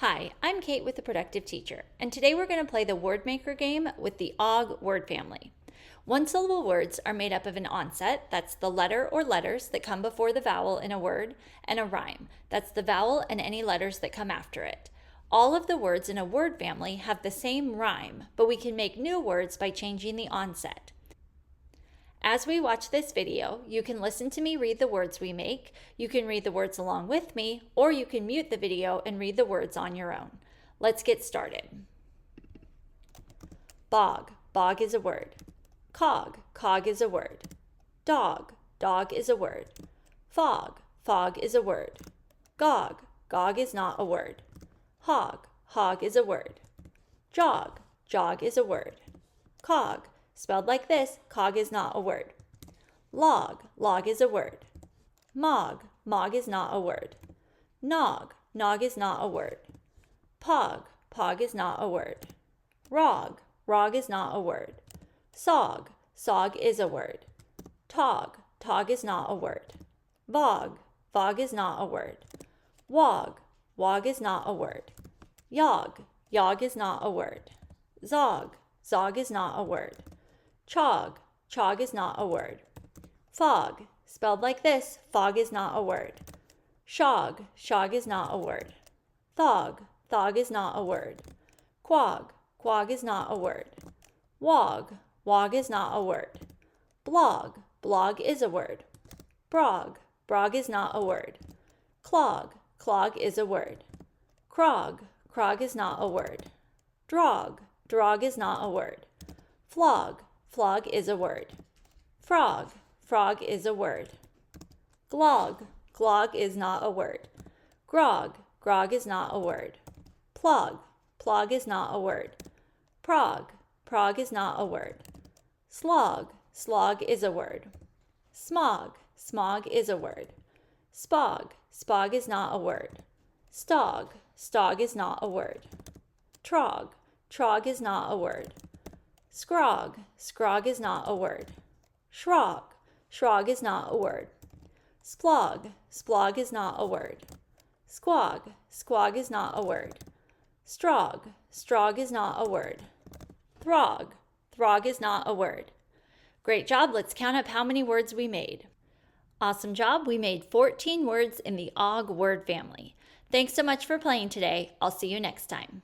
Hi, I'm Kate with The Productive Teacher, and today we're going to play the word maker game with the OG word family. One-syllable words are made up of an onset, that's the letter or letters that come before the vowel in a word, and a rime, that's the vowel and any letters that come after it. All of the words in a word family have the same rime, but we can make new words by changing the onset. As we watch this video, you can listen to me read the words we make, you can read the words along with me, or you can mute the video and read the words on your own. Let's get started. Bog, bog is a word. Cog, cog is a word. Dog, dog is a word. Fog, fog is a word. Gog, gog is not a word. Hog, hog is a word. Jog, jog is a word. Cog, spelled like this, cog is not a word. Log, log is a word. Mog, mog is not a word. Nog, nog is not a word. Pog, pog is not a word. Rog, rog is not a word. Sog, sog is a word. Tog, tog is not a word. Vog, vog is not a word. Wog, wog is not a word. Yog, yog is not a word. Zog, zog is not a word. Chog, chog is not a word. Fog, spelled like this, fog is not a word. Shog, shog is not a word. Thog, thog is not a word. Quag, quag is not a word. Wog, wog is not a word. Blog, blog is a word. Brog, brog is not a word. Clog, clog is a word. Crog, crog is not a word. Drog, drog is not a word. Flog, flog is a word. Frog, frog is a word. Glog, glog is not a word. Grog, grog is not a word. Plug, plug is not a word. Prog, prog is not a word. Slog, slog is a word. Smog, smog is a word. Spog, spog is not a word. Stog, stog is not a word. Trog, trog is not a word. Scrog, scrog is not a word. Shrog, shrog is not a word. Splog, splog is not a word. Squag, squag is not a word. Strog, strog is not a word. Throg, throg is not a word. Great job, let's count up how many words we made. Awesome job, we made 14 words in the OG word family. Thanks so much for playing today. I'll see you next time.